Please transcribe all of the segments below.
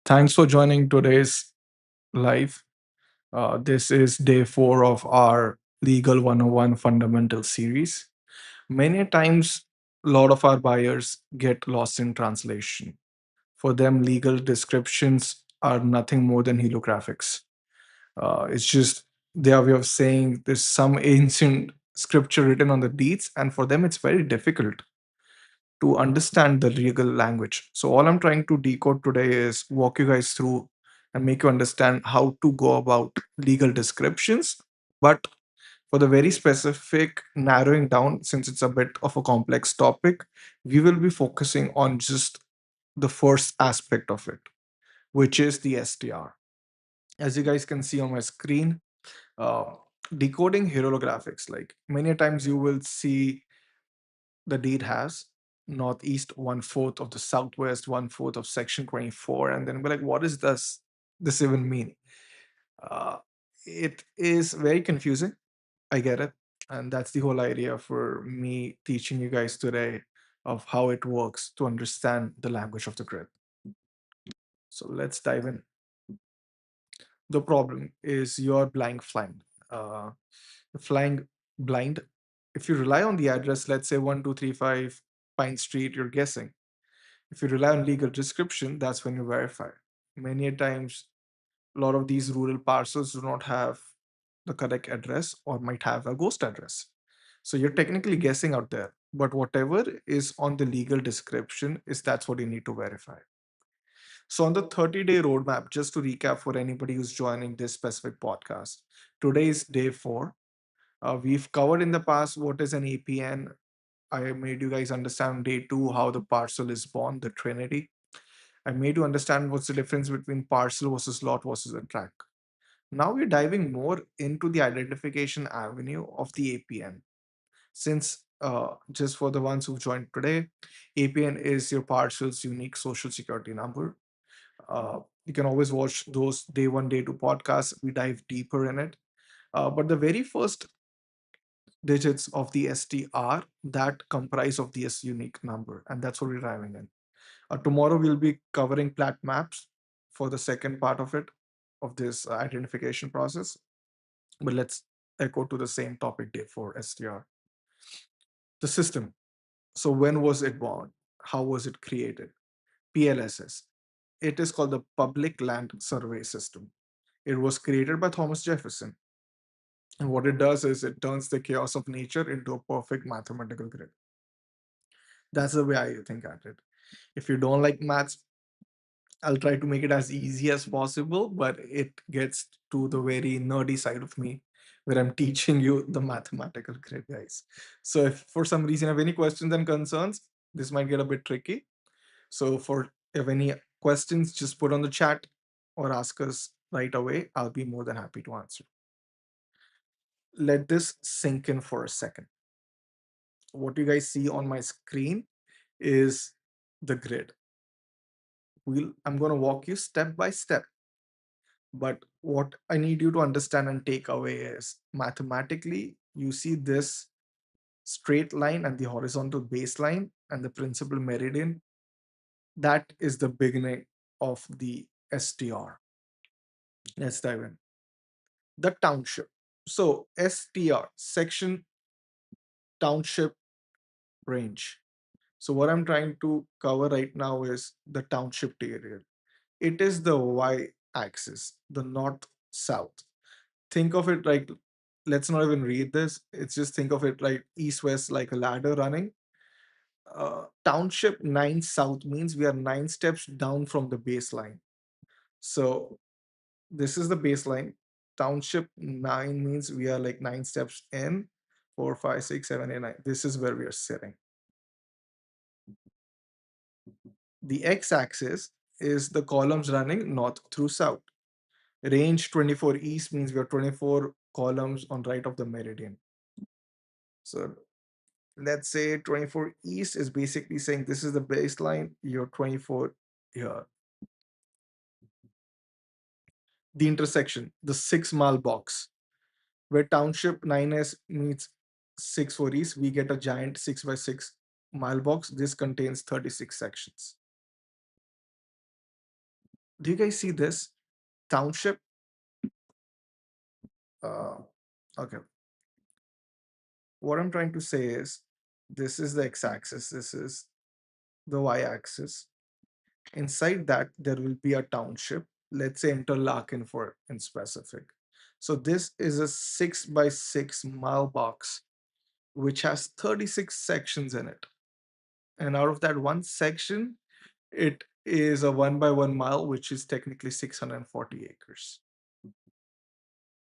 Thanks for joining today's live. This is day 4 of our Legal 101 Fundamental series. Many times, a lot of our buyers get lost in translation. For them, legal descriptions are nothing more than hieroglyphics. It's just their way of saying there's some ancient scripture written on the deeds, and for them, it's very difficult to understand the legal language. So, all I'm trying to decode today is walk you guys through and make you understand how to go about legal descriptions. But for the very specific narrowing down, since it's a bit of a complex topic, we will be focusing on just the first aspect of it, which is the STR. As you guys can see on my screen, uh, decoding hieroglyphics, like many times you will see the deed has northeast one fourth of the southwest one fourth of section 24, and then we're like, what does this even mean? uh, it is very confusing. I get it, and that's the whole idea for me teaching you guys today of how it works to understand the language of the grid. So let's dive in. The problem is you're uh, flying blind. If you rely on the address, let's say 1235 Pine Street, you're guessing. If you rely on legal description, that's when you verify. Many a times, a lot of these rural parcels do not have the correct address or might have a ghost address. So you're technically guessing out there, but whatever is on the legal description is that's what you need to verify. So on the 30-day roadmap, just to recap for anybody who's joining this specific podcast, today is day 4. We've covered in the past what is an APN. I made you guys understand day 2 how the parcel is born, the trinity. I made you understand what's the difference between parcel versus lot versus a tract. Now we're diving more into the identification avenue of the APN. Since just for the ones who joined today, APN is your parcel's unique social security number. You can always watch those day 1, day 2 podcasts. We dive deeper in it. But the very first digits of the STR that comprise of this unique number, and that's what we're diving in. Tomorrow we'll be covering plat maps for the second part of it, of this identification process. But let's echo to the same topic day for STR. The system. So when was it born? How was it created? PLSS. It is called the Public Land Survey System. It was created by Thomas Jefferson. And what it does is it turns the chaos of nature into a perfect mathematical grid. That's the way I think at it. If you don't like maths, I'll try to make it as easy as possible, but it gets to the very nerdy side of me where I'm teaching you the mathematical grid, guys. So if for some reason you have any questions and concerns, this might get a bit tricky. So for if any questions, just put on the chat or ask us right away. I'll be more than happy to answer. Let this sink in for a second. What you guys see on my screen is the grid. I'm going to walk you step by step. But what I need you to understand and take away is mathematically, you see this straight line and the horizontal baseline and the principal meridian. That is the beginning of the STR. Let's dive in. The township. So, STR, section township range. So, what I'm trying to cover right now is the township area. It is the Y axis, the north south. Think of it like, let's not even read this. It's just think of it like east west, like a ladder running. Township 9 south means we are 9 steps down from the baseline. So this is the baseline. Township 9 means we are like 9 steps in, 4, 5, 6, 7, 8, 9. This is where we are sitting. The x axis is the columns running north through south. Range 24 east means we are 24 columns on right of the meridian. So let's say 24 east is basically saying this is the baseline, you're 24 here. The intersection, the 6 mile box, where township 9s meets 6 for east, we get a giant 6 by 6 mile box. This contains 36 sections. Do you guys see this? Township. Uh, okay. What I'm trying to say is this is the x-axis, this is the y-axis. Inside that, there will be a township. Let's say Interlaken for in specific. So this is a 6 by 6 mile box, which has 36 sections in it. And out of that one section, it is a 1 by 1 mile, which is technically 640 acres.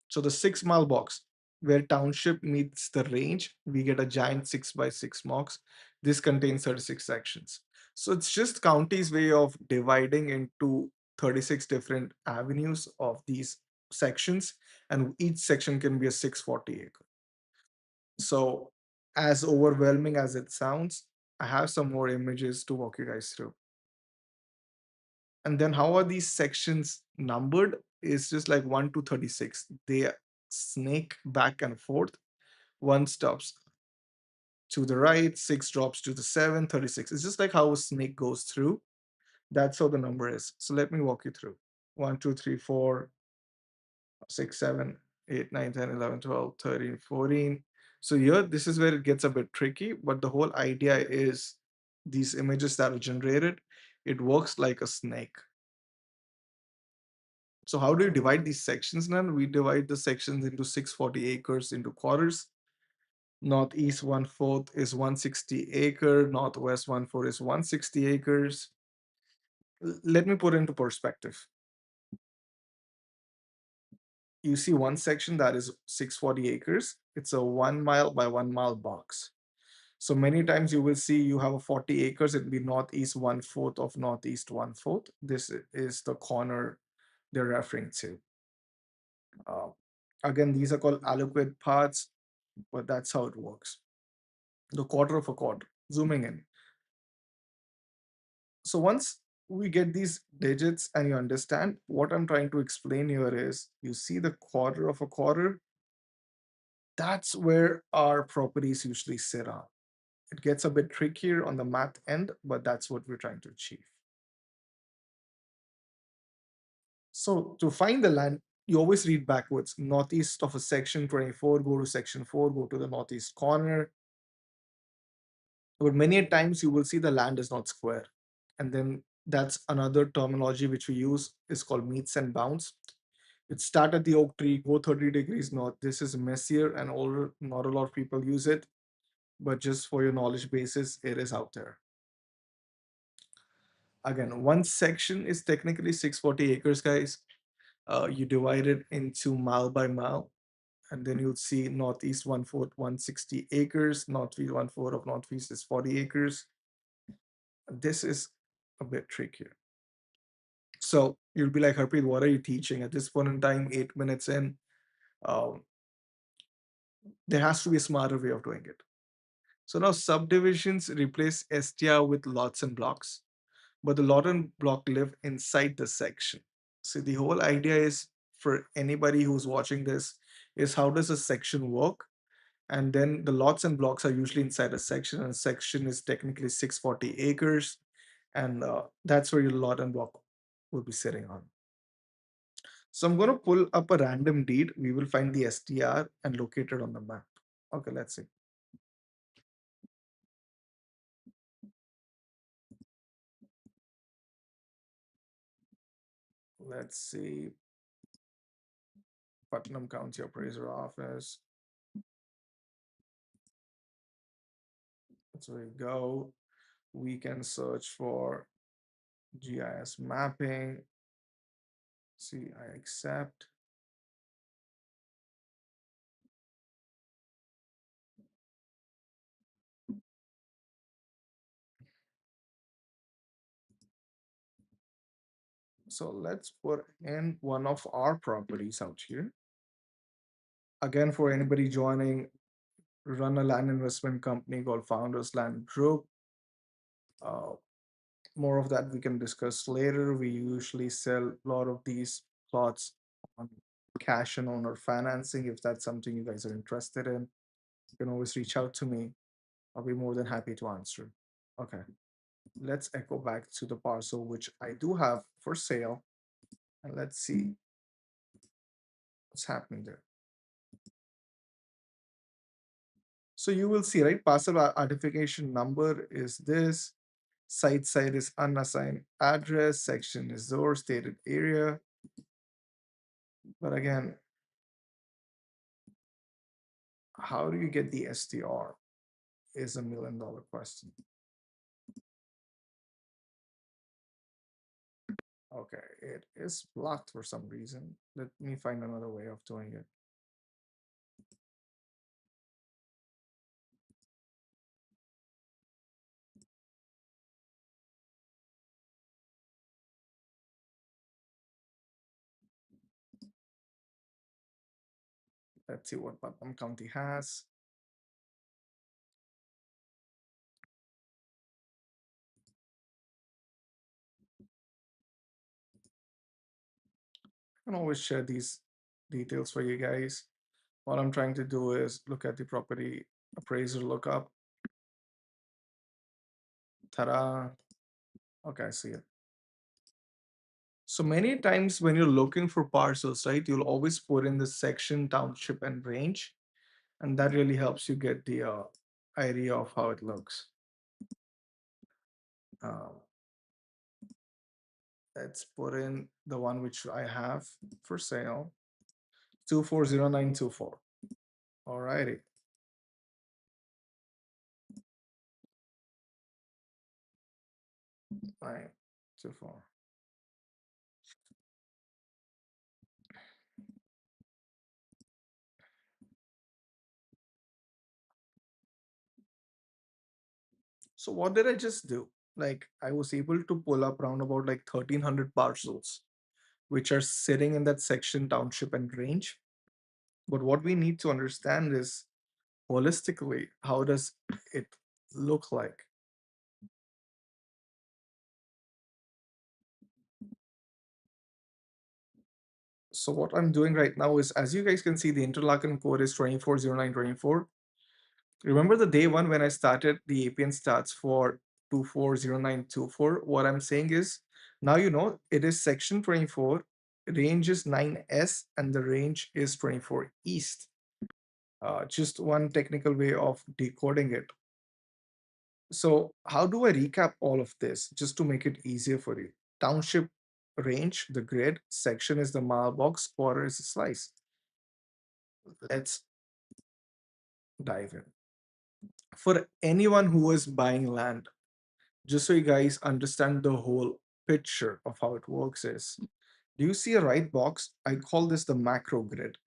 So the 6 mile box where township meets the range, we get a giant 6 by 6 box. This contains 36 sections. So it's just county's way of dividing into 36 different avenues of these sections, and each section can be a 640 acre. So as overwhelming as it sounds, I have some more images to walk you guys through. And then how are these sections numbered? Is just like 1 to 36. They snake back and forth. One stops to the right, 6 drops to the 7, 36. It's just like how a snake goes through. That's how the number is. So let me walk you through. 1, 2, 3, 4, 6, 7, 8, 9, 10, 11, 12, 13, 14. So here, this is where it gets a bit tricky, but the whole idea is these images that are generated, it works like a snake. So how do you divide these sections then? We divide the sections into 640 acres into quarters. Northeast 1/4 is 160 acre, northwest 1/4 is 160 acres. Let me put it into perspective. You see one section that is 640 acres. It's a 1 mile by 1 mile box. So many times you will see you have a 40 acres, it'll be northeast 1/4 of northeast 1/4. This is the corner they're referring to. Uh, Again, these are called aliquid parts, but that's how it works. The quarter of a quarter, zooming in. So once we get these digits and you understand what I'm trying to explain here is you see the quarter of a quarter, that's where our properties usually sit on. It gets a bit trickier on the math end, but that's what we're trying to achieve. So to find the land, you always read backwards. Northeast of a section 24, go to section 4, go to the northeast corner. But many times you will see the land is not square. And then that's another terminology which we use is called meets and bounds. It start at the oak tree, go 30 degrees north. This is messier and older. Not a lot of people use it, but just for your knowledge basis, it is out there. Again, one section is technically 640 acres, guys. You divide it into mile by mile, and then you'll see northeast 1/4, 160 acres. Northeast 1/4 of northeast is 40 acres. This is a bit trickier. So you'll be like, Harpreet, what are you teaching? At this point in time, 8 minutes in, um, there has to be a smarter way of doing it. So now subdivisions replace STR with lots and blocks, but the lot and block live inside the section. So the whole idea is for anybody who's watching this is how does a section work? And then the lots and blocks are usually inside a section, and a section is technically 640 acres. And that's where your lot and block will be sitting on. So I'm going to pull up a random deed. We will find the STR and locate it on the map. Okay, let's see. Let's see. Putnam County Appraiser Office. So we go. We can search for GIS mapping. See, I accept. So let's put in one of our properties out here. Again, for anybody joining, run a land investment company called Founders Land Group. Uh, More of that we can discuss later. We usually sell a lot of these plots on cash and owner financing. If that's something you guys are interested in, you can always reach out to me. I'll be more than happy to answer. Okay, let's echo back to the parcel which I do have for sale. And let's see what's happening there. So you will see, right? Parcel identification number is this. Site is unassigned address. Section is your stated area. But again, how do you get the STR is $1 million question. Okay, it is blocked for some reason. Let me find another way of doing it. Let's see what Putnam County has. I can always share these details for you guys. What I'm trying to do is look at the property appraiser lookup. Ta-da. Okay, I see it. So many times when you're looking for parcels, right, you'll always put in the section, township, and range, and that really helps you get the idea of how it looks. Uh, let's put in the one which I have for sale, 240924. All righty. Nine, 24. So what did I just do? Like I was able to pull up around about like 1300 parcels, which are sitting in that section, township, and range. But what we need to understand is holistically, how does it look like? So what I'm doing right now is, as you guys can see, the interlaken code is 240924. Remember the day one when I started, the APN starts for 240924. What I'm saying is, now you know it is section 24, range is 9S, and the range is 24 East. Just one technical way of decoding it. So how do I recap all of this just to make it easier for you? Township range, the grid, section is the mailbox, quarter is the slice. Let's dive in. For anyone who is buying land, just so you guys understand the whole picture of how it works is, do you see a right box? I call this the macro grid.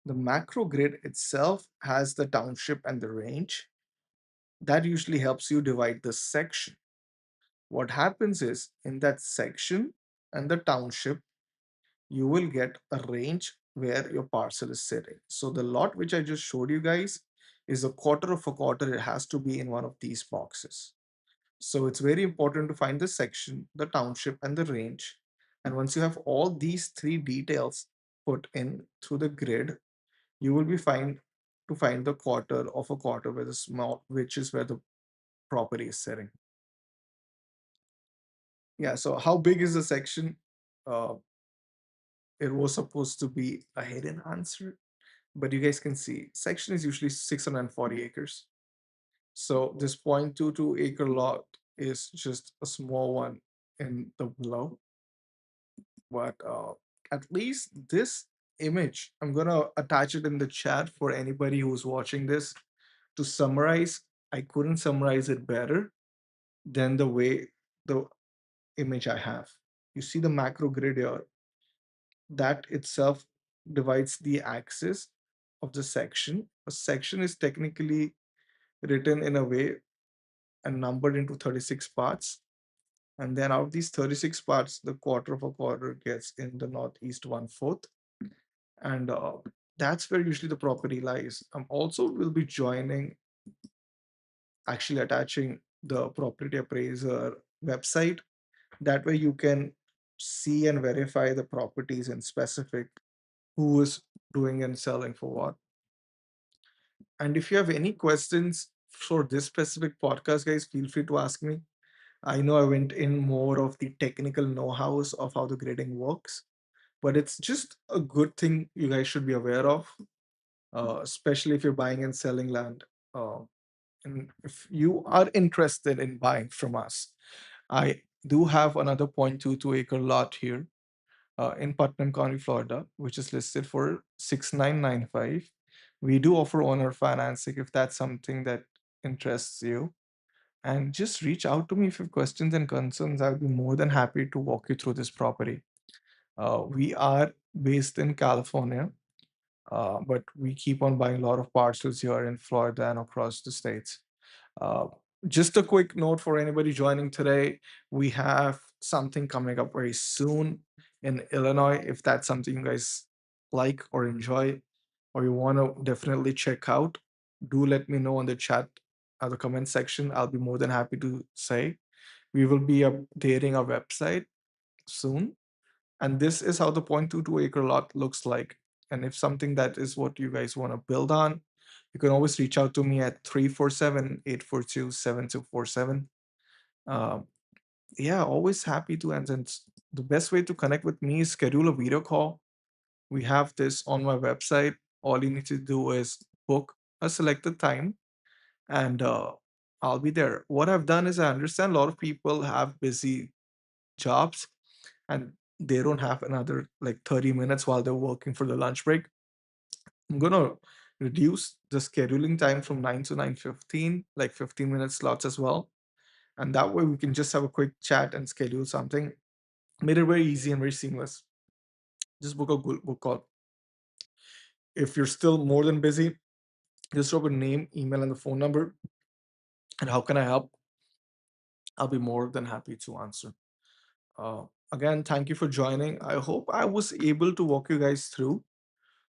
The macro grid itself has the township and the range. That usually helps you divide the section. What happens is in that section and the township, you will get a range where your parcel is sitting. So the lot which I just showed you guys is a quarter of a quarter. It has to be in one of these boxes. So it's very important to find the section, the township, and the range. And once you have all these three details put in through the grid, you will be fine to find the quarter of a quarter where the small, which is where the property is sitting. Yeah, so how big is the section? Uh, it was supposed to be a hidden answer, but you guys can see section is usually 640 acres. So this 0.22 acre lot is just a small one in the below. But at least this image, I'm gonna attach it in the chat for anybody who's watching this to summarize. I couldn't summarize it better than the way the image I have. You see the macro grid here, that itself divides the axis of the section. A section is technically written in a way and numbered into 36 parts. And then out of these 36 parts, the quarter of a quarter gets in the northeast one fourth. And that's where usually the property lies. Also will be joining, actually attaching the property appraiser website. That way you can see and verify the properties in specific, who is doing and selling for what. And if you have any questions for this specific podcast, guys, feel free to ask me. I know I went in more of the technical know-hows of how the grading works, but it's just a good thing you guys should be aware of, especially if you're buying and selling land. Uh, and if you are interested in buying from us, I do have another 0.22 acre lot here in Putnam County, Florida, which is listed for 6995. We do offer owner financing if that's something that interests you. And just reach out to me if you have questions and concerns. I'll be more than happy to walk you through this property. We are based in California, but we keep on buying a lot of parcels here in Florida and across the states. Uh, just a quick note for anybody joining today, we have something coming up very soon in Illinois. If that's something you guys like or enjoy, or you want to definitely check out, do let me know in the chat or the comment section. I'll be more than happy to say. We will be updating our website soon, and this is how the 0.22 acre lot looks like. And if something that is what you guys want to build on, you can always reach out to me at 347-842-7247. Um, yeah, always happy to answer. And the best way to connect with me is schedule a video call. We have this on my website. All you need to do is book a selected time, and I'll be there. What I've done is I understand a lot of people have busy jobs and they don't have another like 30 minutes while they're working for the lunch break. I'm gonna reduce the scheduling time from 9 to 9:15, like 15-minute slots as well. And that way we can just have a quick chat and schedule something. Made it very easy and very seamless. Just book a book call. If you're still more than busy, just drop a name, email, and the phone number. And how can I help? I'll be more than happy to answer. Uh, Again, thank you for joining. I hope I was able to walk you guys through.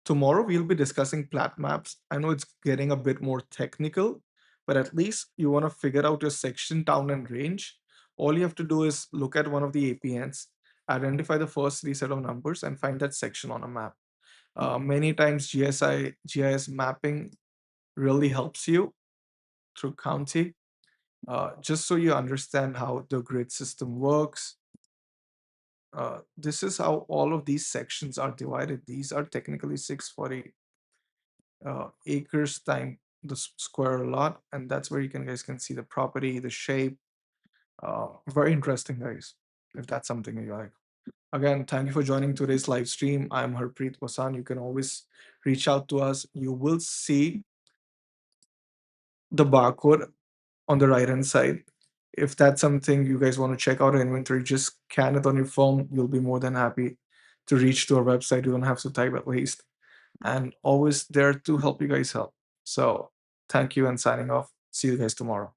Tomorrow we'll be discussing plat maps. I know it's getting a bit more technical, but at least you want to figure out your section, town, and range. All you have to do is look at one of the APNs, identify the first three set of numbers, and find that section on a map. Many times GIS mapping really helps you through county, just so you understand how the grid system works. This is how all of these sections are divided. These are technically 640 acres time the square lot, and that's where you can guys can see the property, the shape. Very interesting, guys, if that's something you like. Again, thank you for joining today's live stream. I'm Harpreet Wasan. You can always reach out to us. You will see the barcode on the right hand side. If that's something you guys want to check out our inventory, just scan it on your phone. You'll be more than happy to reach to our website. You don't have to type at least. And always there to help you guys help. So thank you and signing off. See you guys tomorrow.